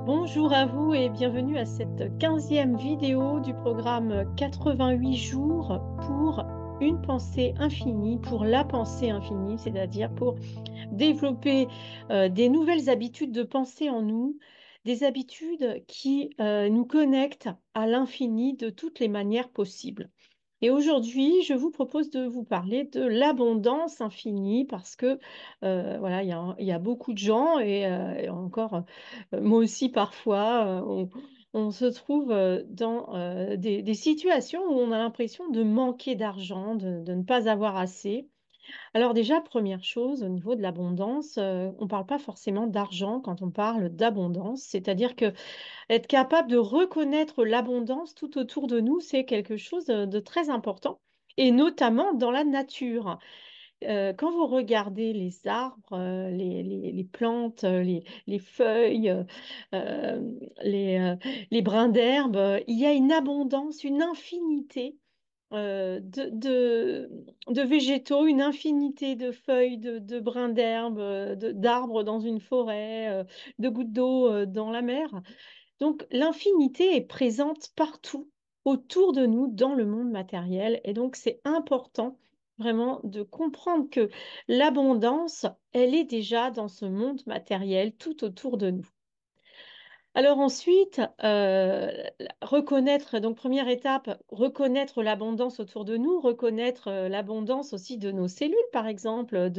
Bonjour à vous et bienvenue à cette 15e vidéo du programme 88 jours pour une pensée infinie, pour la pensée infinie, c'est-à-dire pour développer des nouvelles habitudes de pensée en nous, des habitudes qui nous connectent à l'infini de toutes les manières possibles. Et aujourd'hui, je vous propose de vous parler de l'abondance infinie parce que voilà, il y a beaucoup de gens et encore moi aussi parfois, on se trouve dans des situations où on a l'impression de manquer d'argent, de ne pas avoir assez. Alors déjà, première chose, au niveau de l'abondance, on ne parle pas forcément d'argent quand on parle d'abondance, c'est-à-dire que être capable de reconnaître l'abondance tout autour de nous, c'est quelque chose de très important, et notamment dans la nature. Quand vous regardez les arbres, les plantes, les feuilles, euh, les, euh, les brins d'herbe, il y a une abondance, une infinité de végétaux, une infinité de feuilles, de brins d'herbe, d'arbres dans une forêt, de gouttes d'eau dans la mer. Donc l'infinité est présente partout autour de nous dans le monde matériel et donc c'est important vraiment de comprendre que l'abondance, elle est déjà dans ce monde matériel tout autour de nous. Alors ensuite, reconnaître, donc première étape, reconnaître l'abondance autour de nous, reconnaître l'abondance aussi de nos cellules, par exemple.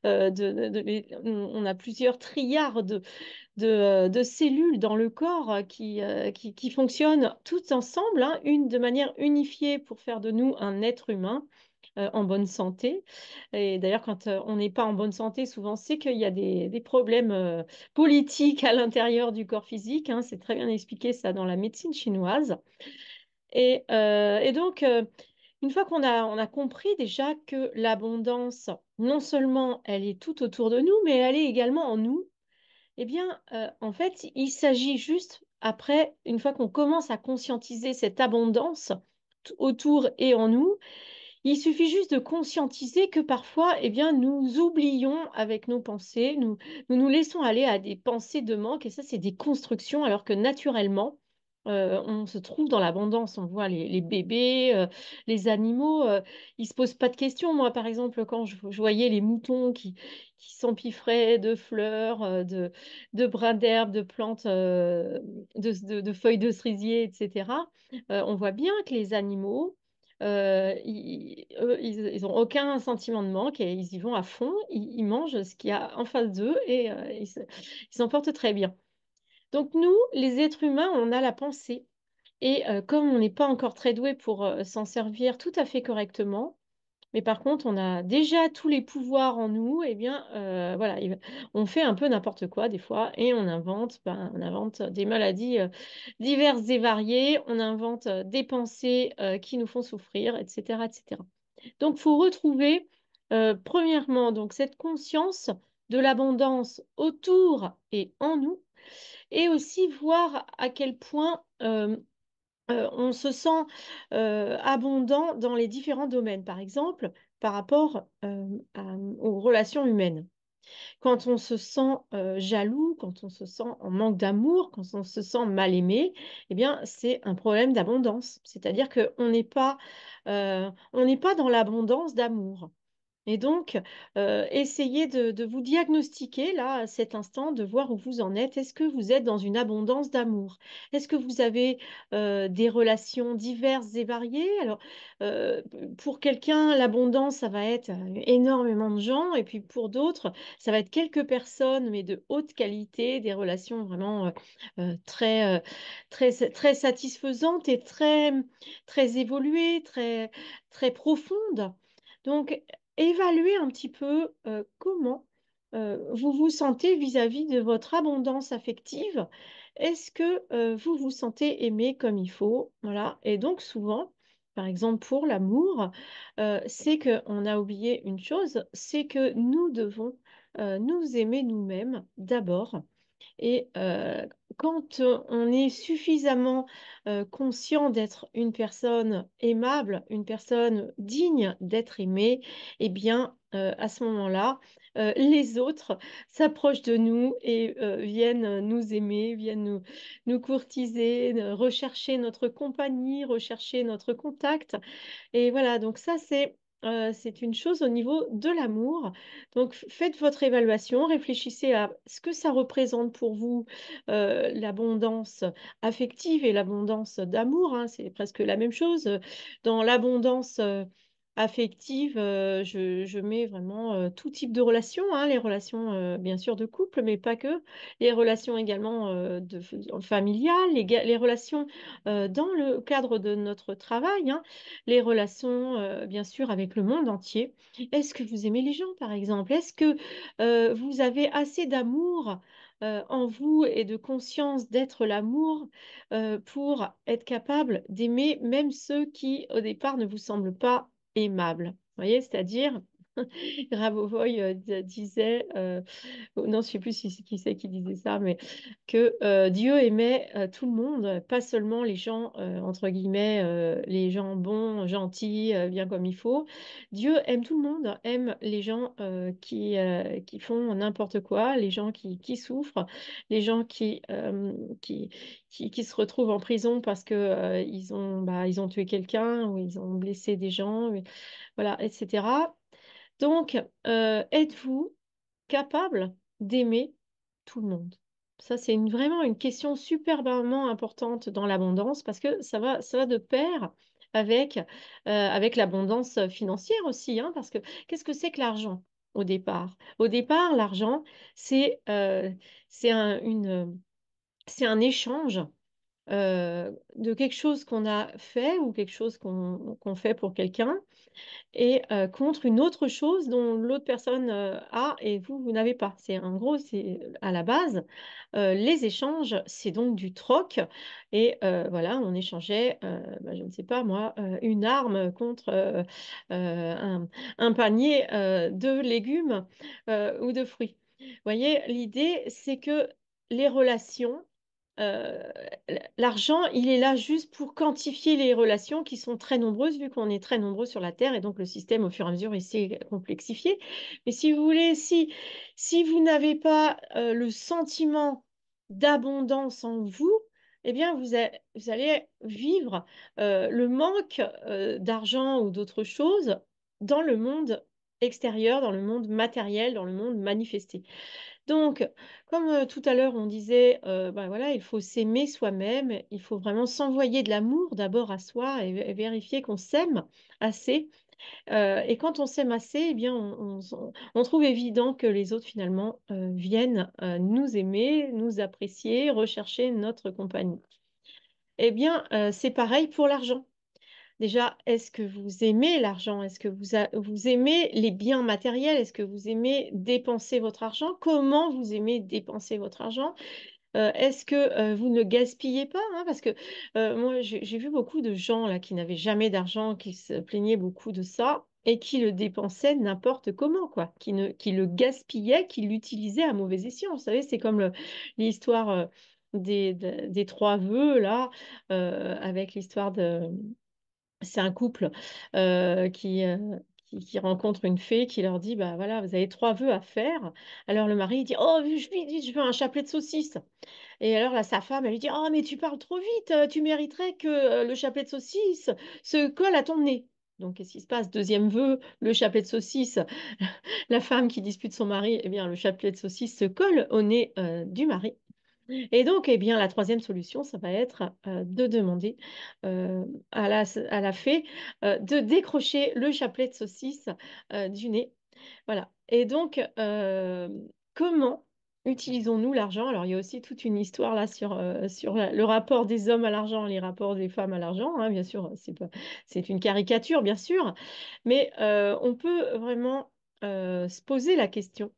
On a plusieurs trilliards de cellules dans le corps qui fonctionnent toutes ensemble, hein, une de manière unifiée pour faire de nous un être humain en bonne santé. Et d'ailleurs, quand on n'est pas en bonne santé, souvent c'est qu'il y a des problèmes politiques à l'intérieur du corps physique, hein. C'est très bien expliqué ça dans la médecine chinoise. Et donc, une fois qu'on a compris déjà que l'abondance, non seulement elle est tout autour de nous, mais elle est également en nous, eh bien, en fait, il s'agit juste, après, une fois qu'on commence à conscientiser cette abondance autour et en nous, il suffit juste de conscientiser que parfois, eh bien, nous oublions avec nos pensées, nous laissons aller à des pensées de manque, et ça, c'est des constructions, alors que naturellement, on se trouve dans l'abondance. On voit les bébés, les animaux, ils se posent pas de questions. Moi, par exemple, quand je voyais les moutons qui s'empiffraient de fleurs, de brins d'herbe, de plantes, de feuilles de cerisier, etc., on voit bien que les animaux, eux, ils ont aucun sentiment de manque et ils y vont à fond. Ils mangent ce qu'il y a en face d'eux et ils s'en portent très bien. Donc nous, les êtres humains, on a la pensée. Et comme on n'est pas encore très doué pour s'en servir tout à fait correctement, mais par contre, on a déjà tous les pouvoirs en nous, et bien voilà, on fait un peu n'importe quoi des fois et on invente des maladies diverses et variées, on invente des pensées qui nous font souffrir, etc., etc. Donc, il faut retrouver premièrement donc cette conscience de l'abondance autour et en nous, et aussi voir à quel point on se sent abondant dans les différents domaines. Par exemple, par rapport aux relations humaines. Quand on se sent jaloux, quand on se sent en manque d'amour, quand on se sent mal aimé, eh bien, c'est un problème d'abondance. C'est-à-dire on n'est pas dans l'abondance d'amour. Et donc, essayez de vous diagnostiquer là, à cet instant, de voir où vous en êtes. Est-ce que vous êtes dans une abondance d'amour? Est-ce que vous avez des relations diverses et variées? Alors, euh, pour quelqu'un, l'abondance, ça va être énormément de gens, et puis pour d'autres, ça va être quelques personnes, mais de haute qualité, des relations vraiment très satisfaisantes et très évoluées, très profondes. Donc, évaluer un petit peu comment vous vous sentez vis-à-vis de votre abondance affective. Est-ce que vous vous sentez aimé comme il faut? Voilà. Et donc souvent, par exemple pour l'amour, c'est qu'on a oublié une chose, c'est que nous devons nous aimer nous-mêmes d'abord. Et quand on est suffisamment conscient d'être une personne aimable, une personne digne d'être aimée, eh bien, à ce moment-là, les autres s'approchent de nous et viennent nous aimer, viennent nous courtiser, rechercher notre compagnie, rechercher notre contact. Et voilà, donc ça, c'est une chose au niveau de l'amour. Donc, faites votre évaluation, réfléchissez à ce que ça représente pour vous, l'abondance affective et l'abondance d'amour, hein, c'est presque la même chose. Dans l'abondance affective, je mets vraiment tout type de relations, hein, les relations bien sûr de couple, mais pas que, les relations également familiales, les relations dans le cadre de notre travail, hein, les relations, bien sûr, avec le monde entier. Est-ce que vous aimez les gens, par exemple? Est-ce que vous avez assez d'amour en vous et de conscience d'être l'amour pour être capable d'aimer même ceux qui, au départ, ne vous semblent pas aimables? Vous voyez, c'est-à-dire, Grabovoi disait, non, je ne sais plus qui c'est qui disait ça, mais que Dieu aimait tout le monde, pas seulement les gens, entre guillemets, les gens bons, gentils, bien comme il faut. Dieu aime tout le monde, aime les gens qui font n'importe quoi, les gens qui souffrent, les gens qui se retrouvent en prison parce que, ils ont tué quelqu'un ou ils ont blessé des gens, voilà, etc. Donc, êtes-vous capable d'aimer tout le monde? Ça, c'est vraiment une question superbement importante dans l'abondance parce que ça va de pair avec l'abondance financière aussi, hein, parce que qu'est-ce que c'est que l'argent au départ? Au départ, l'argent, c'est c'est c'est un échange de quelque chose qu'on a fait ou quelque chose qu'on fait pour quelqu'un et contre une autre chose dont l'autre personne a et vous n'avez pas. C'est en gros, c'est à la base, les échanges, c'est donc du troc et voilà, on échangeait, je ne sais pas moi, une arme contre un panier de légumes ou de fruits. Vous voyez, l'idée, c'est que les relations euh, l'argent, il est là juste pour quantifier les relations qui sont très nombreuses, vu qu'on est très nombreux sur la Terre, et donc le système, au fur et à mesure, il s'est complexifié. Mais si vous voulez, si vous n'avez pas le sentiment d'abondance en vous, eh bien, vous allez vivre le manque d'argent ou d'autres choses dans le monde extérieur, dans le monde matériel, dans le monde manifesté. Donc, comme tout à l'heure on disait, voilà, il faut s'aimer soi-même, il faut vraiment s'envoyer de l'amour d'abord à soi et vérifier qu'on s'aime assez. Et quand on s'aime assez, eh bien, on trouve évident que les autres finalement viennent nous aimer, nous apprécier, rechercher notre compagnie. Eh bien, c'est pareil pour l'argent. Déjà, est-ce que vous aimez l'argent? Est-ce que vous aimez les biens matériels? Est-ce que vous aimez dépenser votre argent? Comment vous aimez dépenser votre argent? Est-ce que vous ne gaspillez pas, hein? Parce que moi, j'ai vu beaucoup de gens là qui n'avaient jamais d'argent, qui se plaignaient beaucoup de ça et qui le dépensaient n'importe comment, quoi, qui le gaspillaient, qui l'utilisaient à mauvais escient. Vous savez, c'est comme l'histoire des trois vœux là, avec l'histoire de c'est un couple qui rencontre une fée qui leur dit, bah voilà, vous avez trois vœux à faire. Alors le mari il dit, oh, je veux un chapelet de saucisse. Et alors là, sa femme, elle lui dit, oh, mais tu parles trop vite, tu mériterais que le chapelet de saucisse se colle à ton nez. Donc, qu'est-ce qui se passe? Deuxième vœu, le chapelet de saucisse. La femme qui dispute son mari, eh bien, le chapelet de saucisse se colle au nez du mari. Et donc, eh bien, la troisième solution, ça va être de demander euh, à la fée de décrocher le chapelet de saucisse du nez. Voilà. Et donc, comment utilisons-nous l'argent? Alors, il y a aussi toute une histoire là sur le rapport des hommes à l'argent, les rapports des femmes à l'argent, hein, bien sûr, c'est une caricature, bien sûr, mais on peut vraiment se poser la question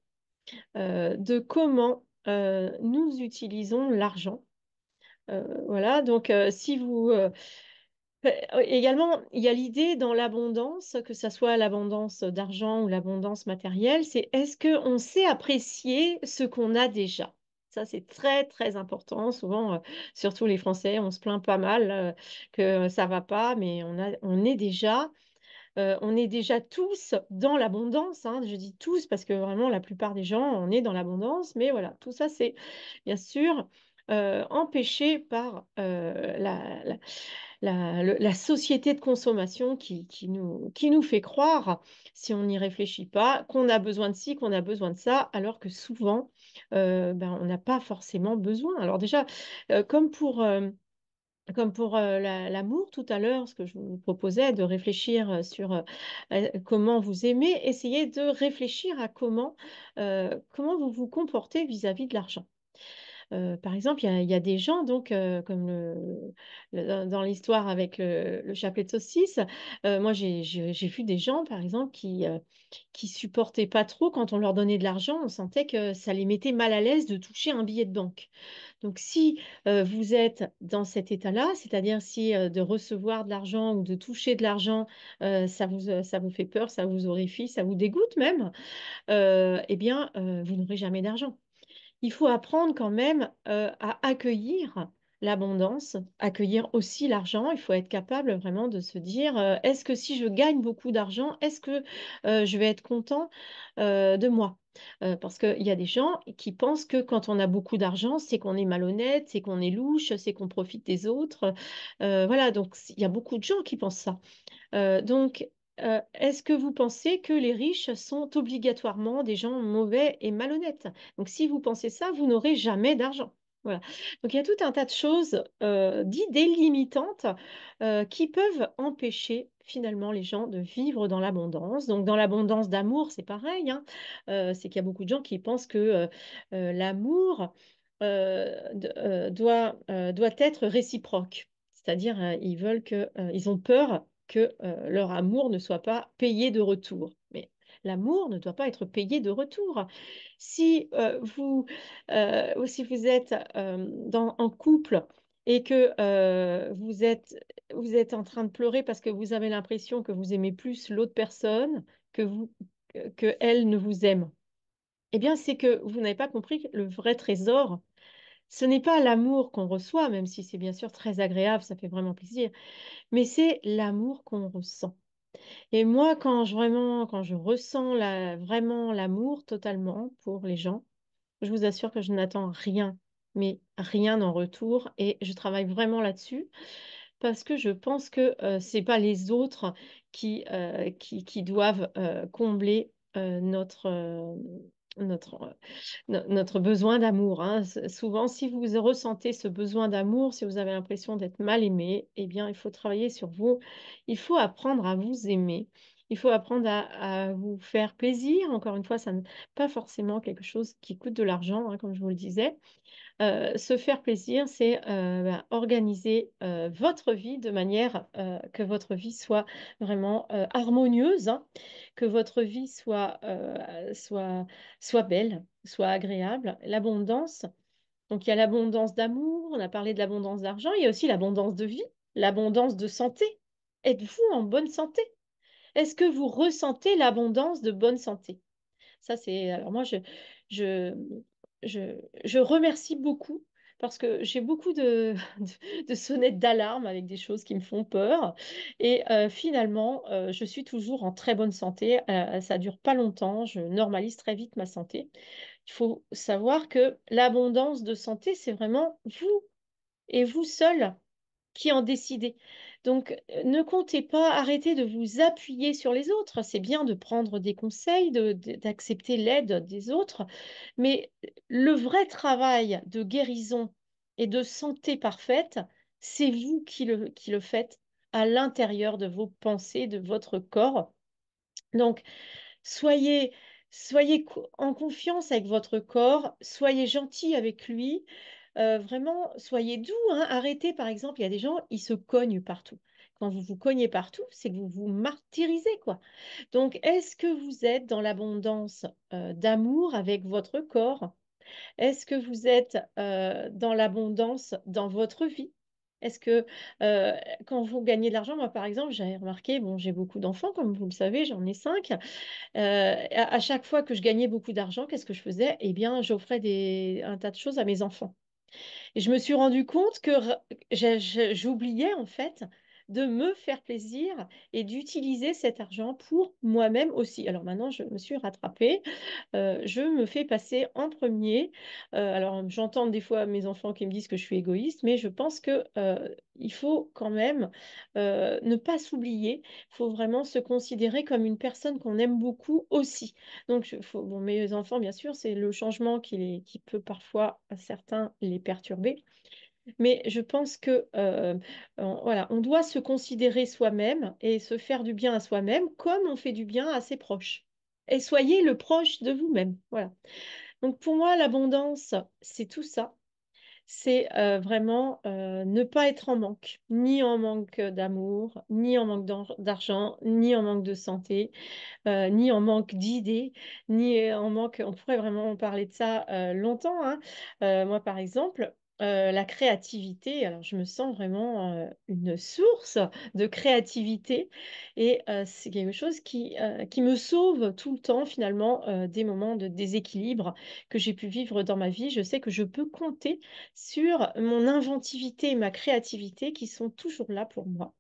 de comment nous utilisons l'argent. Voilà, donc si vous... également, il y a l'idée dans l'abondance, que ce soit l'abondance d'argent ou l'abondance matérielle, c'est est-ce qu'on sait apprécier ce qu'on a déjà? Ça, c'est très, très important. Souvent, surtout les Français, on se plaint pas mal que ça va pas, mais on est déjà tous dans l'abondance, hein. Je dis tous parce que vraiment, la plupart des gens, on est dans l'abondance. Mais voilà, tout ça, c'est bien sûr empêché par la société de consommation qui nous fait croire, si on n'y réfléchit pas, qu'on a besoin de ci, qu'on a besoin de ça, alors que souvent, ben, on n'a pas forcément besoin. Alors déjà, euh, comme pour... euh, comme pour l'amour tout à l'heure, ce que je vous proposais de réfléchir sur comment vous aimez, essayez de réfléchir à comment vous vous comportez vis-à-vis de l'argent. Par exemple, il y a des gens, donc, comme dans l'histoire avec le chapelet de saucisse, moi j'ai vu des gens, par exemple, qui supportaient pas trop quand on leur donnait de l'argent, on sentait que ça les mettait mal à l'aise de toucher un billet de banque. Donc, si vous êtes dans cet état-là, c'est-à-dire si de recevoir de l'argent ou de toucher de l'argent, ça vous fait peur, ça vous horrifie, ça vous dégoûte même, eh bien, vous n'aurez jamais d'argent. Il faut apprendre quand même à accueillir l'abondance, accueillir aussi l'argent. Il faut être capable vraiment de se dire, est-ce que si je gagne beaucoup d'argent, est-ce que je vais être content de moi? Parce qu'il y a des gens qui pensent que quand on a beaucoup d'argent, c'est qu'on est malhonnête, c'est qu'on est louche, c'est qu'on profite des autres. Voilà, donc il y a beaucoup de gens qui pensent ça. Donc, est-ce que vous pensez que les riches sont obligatoirement des gens mauvais et malhonnêtes? Donc, si vous pensez ça, vous n'aurez jamais d'argent. Voilà. Donc, il y a tout un tas de choses, d'idées limitantes, qui peuvent empêcher finalement les gens de vivre dans l'abondance. Donc, dans l'abondance d'amour, c'est pareil, hein. C'est qu'il y a beaucoup de gens qui pensent que l'amour doit être réciproque. C'est-à-dire, ils ont peur que leur amour ne soit pas payé de retour. Mais l'amour ne doit pas être payé de retour. Si si vous êtes en couple et que vous êtes en train de pleurer parce que vous avez l'impression que vous aimez plus l'autre personne que que elle ne vous aime, eh bien, c'est que vous n'avez pas compris que le vrai trésor. Ce n'est pas l'amour qu'on reçoit, même si c'est bien sûr très agréable, ça fait vraiment plaisir, mais c'est l'amour qu'on ressent. Et moi, quand je ressens vraiment l'amour totalement pour les gens, je vous assure que je n'attends rien, mais rien en retour. Et je travaille vraiment là-dessus parce que je pense que c'est pas les autres qui doivent combler notre, notre besoin d'amour, hein. Souvent, si vous ressentez ce besoin d'amour, si vous avez l'impression d'être mal aimé, eh bien, il faut travailler sur vous. Il faut apprendre à vous aimer. Il faut apprendre à vous faire plaisir. Encore une fois, ça n'est pas forcément quelque chose qui coûte de l'argent, hein, comme je vous le disais. Se faire plaisir, c'est organiser votre vie de manière que votre vie soit vraiment harmonieuse, hein, que votre vie soit belle, soit agréable. L'abondance, donc il y a l'abondance d'amour, on a parlé de l'abondance d'argent, il y a aussi l'abondance de vie, l'abondance de santé. Êtes-vous en bonne santé? Est-ce que vous ressentez l'abondance de bonne santé? Ça, c'est. Alors, moi, je, je remercie beaucoup parce que j'ai beaucoup de sonnettes d'alarme avec des choses qui me font peur. Et finalement, je suis toujours en très bonne santé. Ça dure pas longtemps. Je normalise très vite ma santé. Il faut savoir que l'abondance de santé, c'est vraiment vous et vous seul qui en décidez. Donc, ne comptez pas arrêter de vous appuyer sur les autres. C'est bien de prendre des conseils, d'accepter l'aide des autres, mais le vrai travail de guérison et de santé parfaite, c'est vous qui le faites à l'intérieur de vos pensées, de votre corps. Donc, soyez, en confiance avec votre corps, soyez gentil avec lui, vraiment, soyez doux, hein. Arrêtez, par exemple, il y a des gens, ils se cognent partout. Quand vous vous cognez partout, c'est que vous vous martyrisez, quoi. Donc, est-ce que vous êtes dans l'abondance d'amour avec votre corps? Est-ce que vous êtes dans l'abondance dans votre vie? Est-ce que quand vous gagnez de l'argent, moi par exemple, j'avais remarqué, bon, j'ai beaucoup d'enfants, comme vous le savez, j'en ai 5. À chaque fois que je gagnais beaucoup d'argent, qu'est-ce que je faisais? Eh bien, j'offrais un tas de choses à mes enfants. Et je me suis rendu compte que j'oubliais en fait de me faire plaisir et d'utiliser cet argent pour moi-même aussi. Alors maintenant, je me suis rattrapée. Je me fais passer en premier. Alors, j'entends des fois mes enfants qui me disent que je suis égoïste, mais je pense que il faut quand même ne pas s'oublier. Il faut vraiment se considérer comme une personne qu'on aime beaucoup aussi. Donc, bon, mes enfants, bien sûr, c'est le changement qui peut parfois à certains les perturber. Mais je pense que voilà, on doit se considérer soi-même et se faire du bien à soi-même comme on fait du bien à ses proches. Et soyez le proche de vous-même. Voilà. Donc pour moi, l'abondance, c'est tout ça. C'est vraiment ne pas être en manque, ni en manque d'amour, ni en manque d'argent, ni en manque de santé, ni en manque d'idées, ni en manque, on pourrait vraiment en parler de ça longtemps, hein. Moi, par exemple, la créativité, alors je me sens vraiment une source de créativité et c'est quelque chose qui me sauve tout le temps finalement des moments de déséquilibre que j'ai pu vivre dans ma vie. Je sais que je peux compter sur mon inventivité et ma créativité qui sont toujours là pour moi.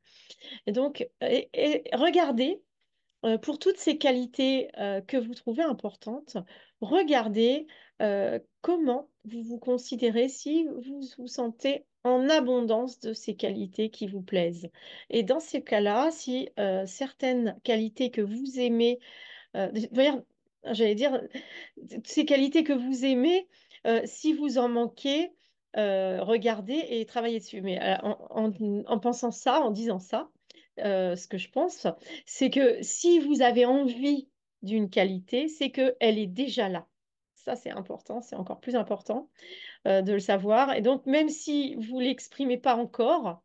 Et donc, et regardez pour toutes ces qualités que vous trouvez importantes, regardez comment vous vous considérez si vous vous sentez en abondance de ces qualités qui vous plaisent. Et dans ces cas-là, si certaines qualités que vous aimez, d'ailleurs, j'allais dire, ces qualités que vous aimez, si vous en manquez, regardez et travaillez dessus. Mais en pensant ça, en disant ça, ce que je pense, c'est que si vous avez envie d'une qualité, c'est qu'elle est déjà là. Ça, c'est important, c'est encore plus important de le savoir. Et donc, même si vous ne l'exprimez pas encore,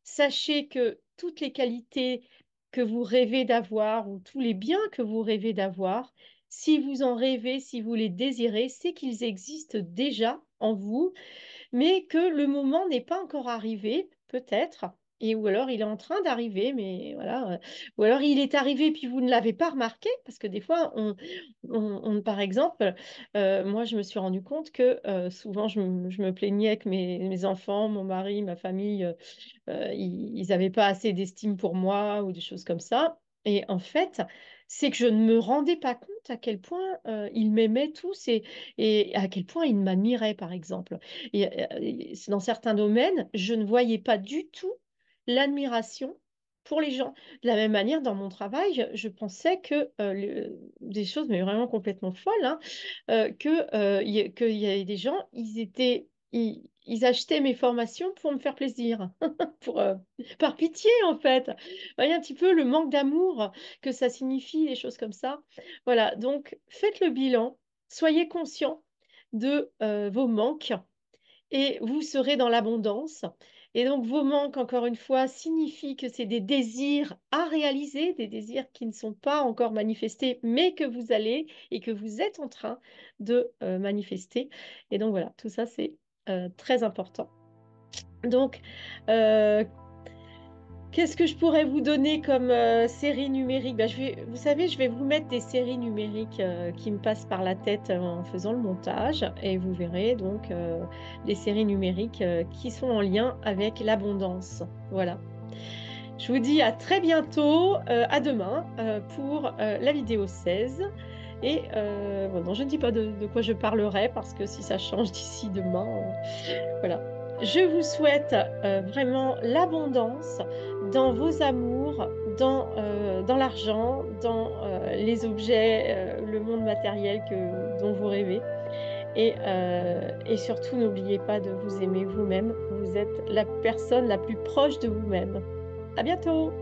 sachez que toutes les qualités que vous rêvez d'avoir ou tous les biens que vous rêvez d'avoir, si vous en rêvez, si vous les désirez, c'est qu'ils existent déjà en vous mais que le moment n'est pas encore arrivé, peut-être, et ou alors il est en train d'arriver, mais voilà, ou alors il est arrivé puis vous ne l'avez pas remarqué, parce que des fois, par exemple, moi je me suis rendu compte que souvent je me plaignais avec mes enfants, mon mari, ma famille, ils n'avaient pas assez d'estime pour moi ou des choses comme ça. Et en fait, c'est que je ne me rendais pas compte à quel point ils m'aimaient tous et à quel point ils m'admiraient, par exemple. Et dans certains domaines, je ne voyais pas du tout l'admiration pour les gens. De la même manière, dans mon travail, je pensais que des choses, mais vraiment complètement folles, hein, qu'il y avait des gens, ils achetaient mes formations pour me faire plaisir, pour, par pitié en fait. Vous voyez un petit peu le manque d'amour que ça signifie, des choses comme ça. Voilà, donc faites le bilan, soyez conscient de vos manques et vous serez dans l'abondance. Et donc vos manques, encore une fois, signifient que c'est des désirs à réaliser, des désirs qui ne sont pas encore manifestés, mais que vous allez et que vous êtes en train de manifester. Et donc voilà, tout ça, c'est très important. Donc, euh, qu'est-ce que je pourrais vous donner comme série numérique? Ben, vous savez, je vais vous mettre des séries numériques qui me passent par la tête en faisant le montage et vous verrez donc les séries numériques qui sont en lien avec l'abondance. Voilà. Je vous dis à très bientôt, à demain pour la vidéo 16. Et bon, non, je ne dis pas de quoi je parlerai parce que si ça change d'ici demain, voilà. Je vous souhaite vraiment l'abondance dans vos amours, dans l'argent, dans les objets, le monde matériel dont vous rêvez. Et surtout, n'oubliez pas de vous aimer vous-même. Vous êtes la personne la plus proche de vous-même. À bientôt!